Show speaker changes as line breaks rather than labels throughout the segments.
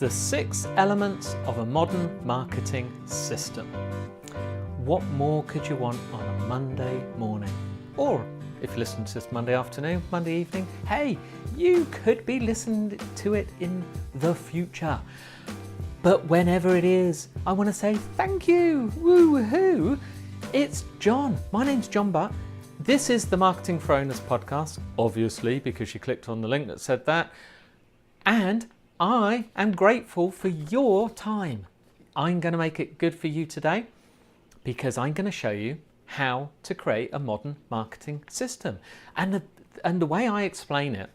The 6 elements of a modern marketing system. What more could you want on a Monday morning? Or if you listen to this Monday afternoon, Monday evening, hey, you could be listening to it in the future. But whenever it is, I want to say thank you, woo-hoo. It's John. My name's John Butt. This is the Marketing for Owners podcast, obviously, because you clicked on the link that said that. And I am grateful for your time. I'm going to make it good for you today because I'm going to show you how to create a modern marketing system. And the way I explain it,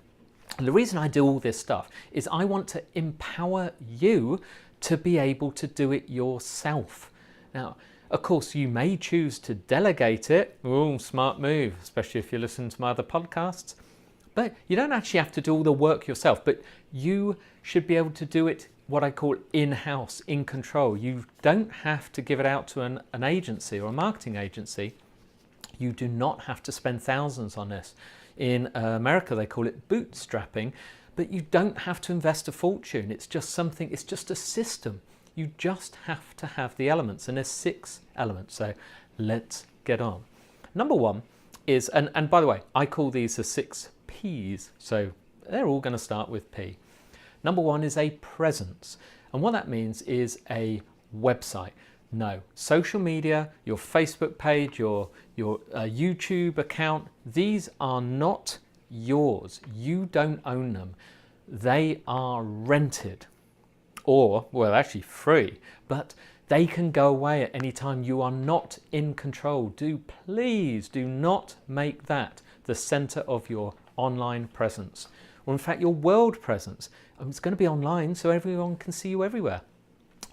and the reason I do all this stuff is I want to empower you to be able to do it yourself. Now, of course, you may choose to delegate it. Oh, smart move, especially if you listen to my other podcasts. But you don't actually have to do all the work yourself, but you should be able to do it what I call in-house, in control. You don't have to give it out to an agency or a marketing agency. You do not have to spend thousands on this. In America, they call it bootstrapping, but you don't have to invest a fortune. It's just something, it's just a system. You just have to have the elements, and there's 6 elements. So let's get on. Number 1 is, and by the way, I call these the 6 P's. So they're all going to start with P. Number 1 is a presence. And what that means is a website. No, social media, your Facebook page, your YouTube account, these are not yours. You don't own them. They are rented or, well, actually free, but they can go away at any time. You are not in control. Please do not make that the center of your online presence, or in fact your world presence. It's going to be online so everyone can see you everywhere.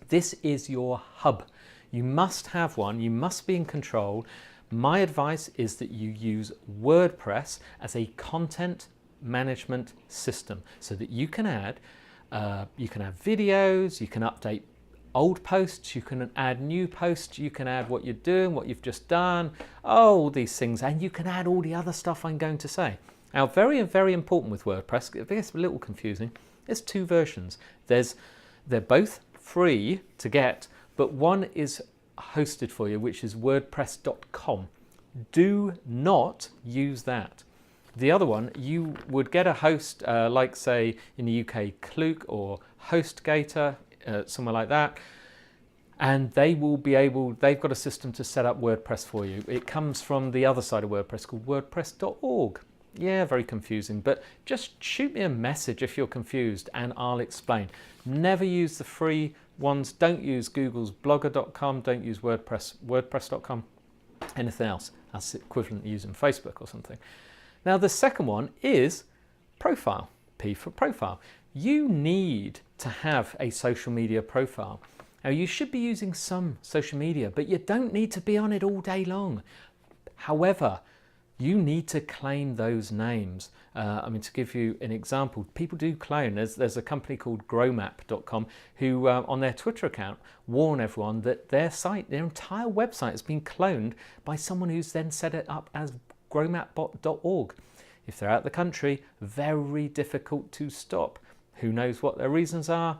This is your hub. You must have one. You must be in control. My advice is that you use WordPress as a content management system so that you can add videos, you can update old posts, you can add new posts, you can add what you're doing, what you've just done, all these things, and you can add all the other stuff I'm going to say. Now, very, very important with WordPress, it gets a little confusing, there's 2 versions. They're both free to get, but one is hosted for you, which is wordpress.com. Do not use that. The other one, you would get a host, like say in the UK, Klook or HostGator, somewhere like that, and they've got a system to set up WordPress for you. It comes from the other side of WordPress called wordpress.org. Yeah, very confusing, but just shoot me a message if you're confused and I'll explain. Never use the free ones. Don't use Google's blogger.com. Don't use wordpress.com. Anything else. That's equivalent to using Facebook or something. Now, the second one is profile. P for profile. You need to have a social media profile. Now, you should be using some social media, but you don't need to be on it all day long. However, you need to claim those names. To give you an example, people do clone. There's a company called growmap.com who, on their Twitter account, warn everyone that their entire website has been cloned by someone who's then set it up as growmap.org. If they're out of the country, very difficult to stop. Who knows what their reasons are,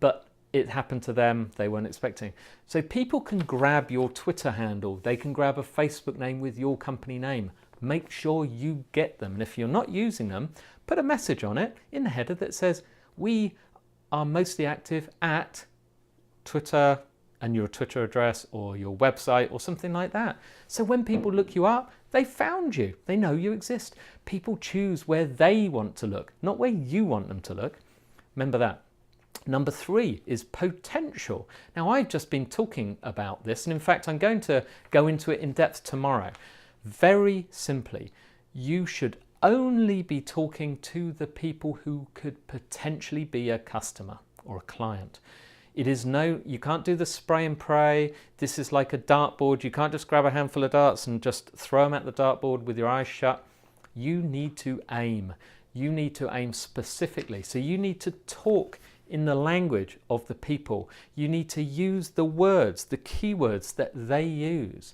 but it happened to them, they weren't expecting. So people can grab your Twitter handle, they can grab a Facebook name with your company name. Make sure you get them. And if you're not using them, put a message on it in the header that says, we are mostly active at Twitter, and your Twitter address or your website or something like that. So when people look you up, they found you. They know you exist. People choose where they want to look, not where you want them to look. Remember that. Number 3 is potential. Now, I've just been talking about this, and in fact, I'm going to go into it in depth tomorrow. Very simply, you should only be talking to the people who could potentially be a customer or a client. You can't do the spray and pray. This is like a dartboard. You can't just grab a handful of darts and just throw them at the dartboard with your eyes shut. You need to aim. You need to aim specifically. So you need to talk in the language of the people. You need to use the words, the keywords that they use.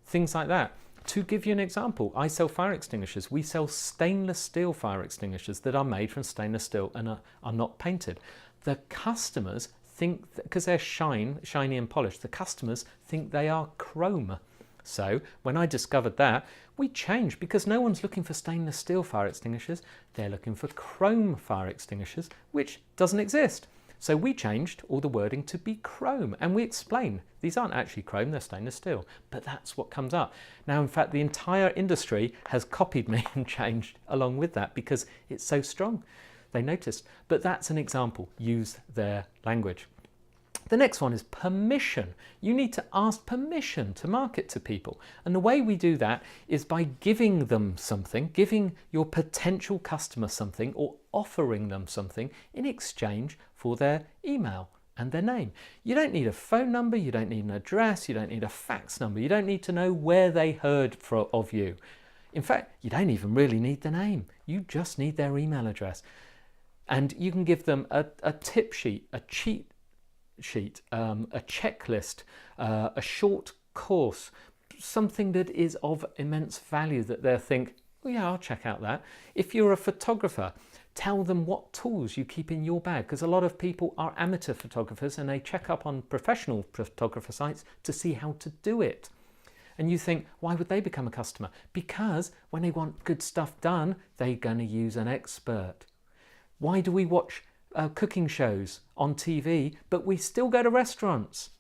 Things like that. To give you an example, I sell fire extinguishers. We sell stainless steel fire extinguishers that are made from stainless steel and are not painted. The customers think, because they're shiny and polished, the customers think they are chrome. So when I discovered that, we changed, because no one's looking for stainless steel fire extinguishers, they're looking for chrome fire extinguishers, which doesn't exist. So we changed all the wording to be chrome, and we explain these aren't actually chrome, they're stainless steel, but that's what comes up. Now, in fact, the entire industry has copied me and changed along with that because it's so strong. They noticed, but that's an example. Use their language. The next one is permission. You need to ask permission to market to people. And the way we do that is by giving them something, giving your potential customer something, or offering them something in exchange for their email and their name. You don't need a phone number, you don't need an address, you don't need a fax number, you don't need to know where they heard of you. In fact, you don't even really need the name. You just need their email address. And you can give them a tip sheet, a cheat sheet, a checklist, a short course, something that is of immense value that they'll think, oh yeah, I'll check out that. If you're a photographer, tell them what tools you keep in your bag, because a lot of people are amateur photographers and they check up on professional photographer sites to see how to do it. And you think, why would they become a customer? Because when they want good stuff done, they're going to use an expert. Why do we watch cooking shows on TV, but we still go to restaurants?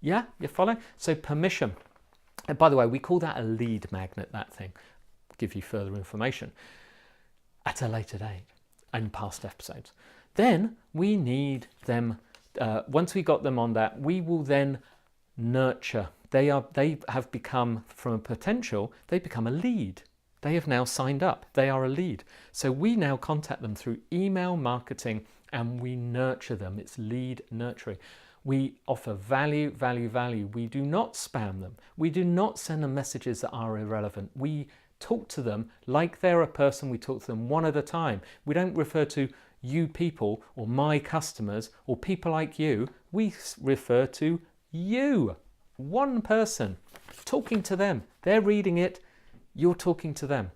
Yeah, you follow? So permission. And by the way, we call that a lead magnet, that thing. I'll give you further information at a later date in past episodes. Then we need them, once we got them on that, we will then nurture. They have become, from a potential, they become a lead. They have now signed up. They are a lead. So we now contact them through email marketing and we nurture them. It's lead nurturing. We offer value, value, value. We do not spam them. We do not send them messages that are irrelevant. We talk to them like they're a person. We talk to them one at a time. We don't refer to you people or my customers or people like you. We refer to you, one person, talking to them. They're reading it. You're talking to them.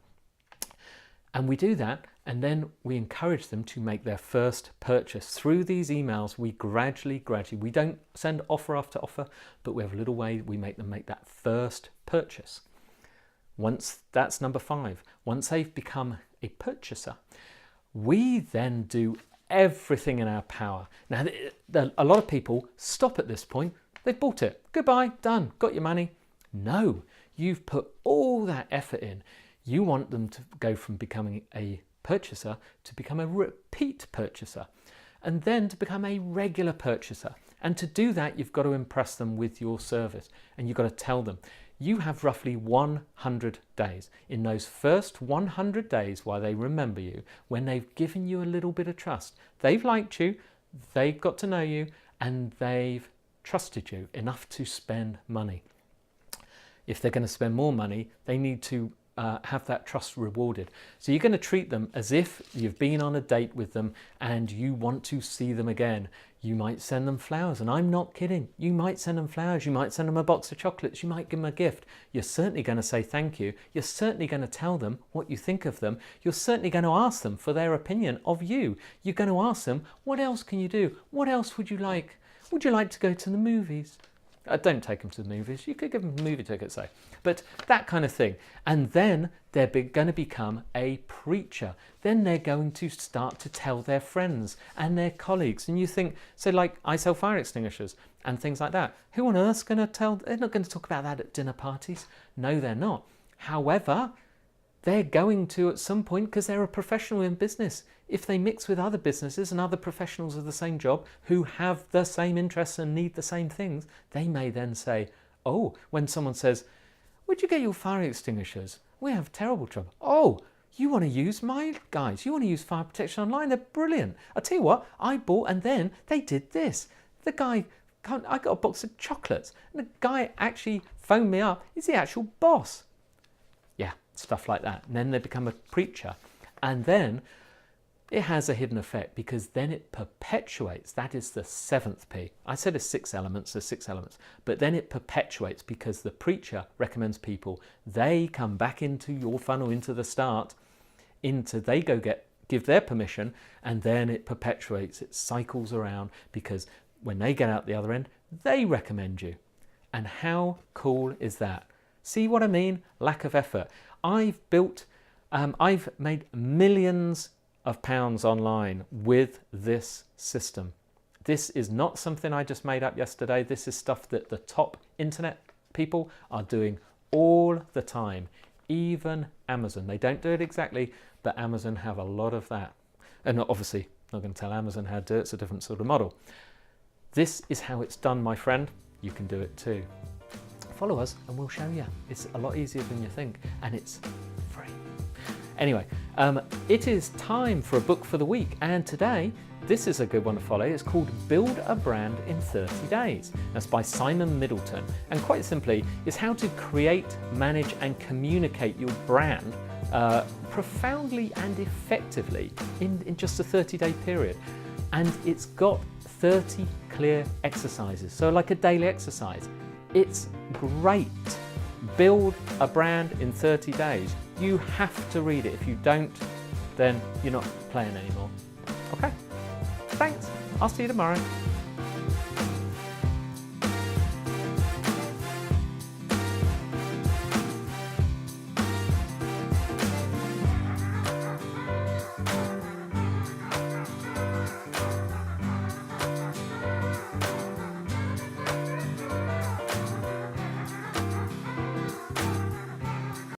And we do that, and then we encourage them to make their first purchase. Through these emails, we gradually, we don't send offer after offer, but we have a little way we make them make that first purchase. Once that's number 5, once they've become a purchaser, we then do everything in our power. Now, a lot of people stop at this point. They've bought it. Goodbye, done, got your money. No. You've put all that effort in. You want them to go from becoming a purchaser to become a repeat purchaser, and then to become a regular purchaser. And to do that, you've got to impress them with your service, and you've got to tell them you have roughly 100 days. In those first 100 days, while they remember you, when they've given you a little bit of trust, they've liked you, they've got to know you, and they've trusted you enough to spend money. If they're going to spend more money, they need to have that trust rewarded. So you're going to treat them as if you've been on a date with them and you want to see them again. You might send them flowers, and I'm not kidding. You might send them flowers, you might send them a box of chocolates, you might give them a gift. You're certainly going to say thank you. You're certainly going to tell them what you think of them. You're certainly going to ask them for their opinion of you. You're going to ask them, what else can you do? What else would you like? Would you like to go to the movies? Don't take them to the movies. You could give them movie tickets, though. But that kind of thing. And then they're going to become a preacher. Then they're going to start to tell their friends and their colleagues. And you think, so like I sell fire extinguishers and things like that. Who on earth's going to tell? They're not going to talk about that at dinner parties. No, they're not. However, they're going to at some point, because they're a professional in business. If they mix with other businesses and other professionals of the same job who have the same interests and need the same things, they may then say, oh, when someone says, where'd you get your fire extinguishers? We have terrible trouble. Oh, you want to use my guys? You want to use Fire Protection Online? They're brilliant. I'll tell you what, I bought and then they did this. The guy, I got a box of chocolates and the guy actually phoned me up. He's the actual boss. Yeah, stuff like that. And then they become a preacher. And then it has a hidden effect, because then it perpetuates. That is the 7th P. I said there's 6 elements, but then it perpetuates, because the preacher recommends people, they come back into your funnel, into the start, they go get give their permission, and then it perpetuates, it cycles around, because when they get out the other end, they recommend you. And how cool is that? See what I mean? Lack of effort. I've made millions of pounds online with this system. This is not something I just made up yesterday. This is stuff that the top internet people are doing all the time. Even Amazon. They don't do it exactly, but Amazon have a lot of that. And obviously, not going to tell Amazon how to do it. It's a different sort of model. This is how it's done, my friend. You can do it too. Follow us and we'll show you. It's a lot easier than you think, and it's free. Anyway, it is time for a book for the week, and today this is a good one to follow. It's called Build a Brand in 30 Days. That's by Simon Middleton, and quite simply is how to create, manage and communicate your brand profoundly and effectively in just a 30-day period. And it's got 30 clear exercises, so like a daily exercise. It's great. Build a brand in 30 days. You have to read it. If you don't, then you're not playing anymore. Okay, thanks. I'll see you tomorrow.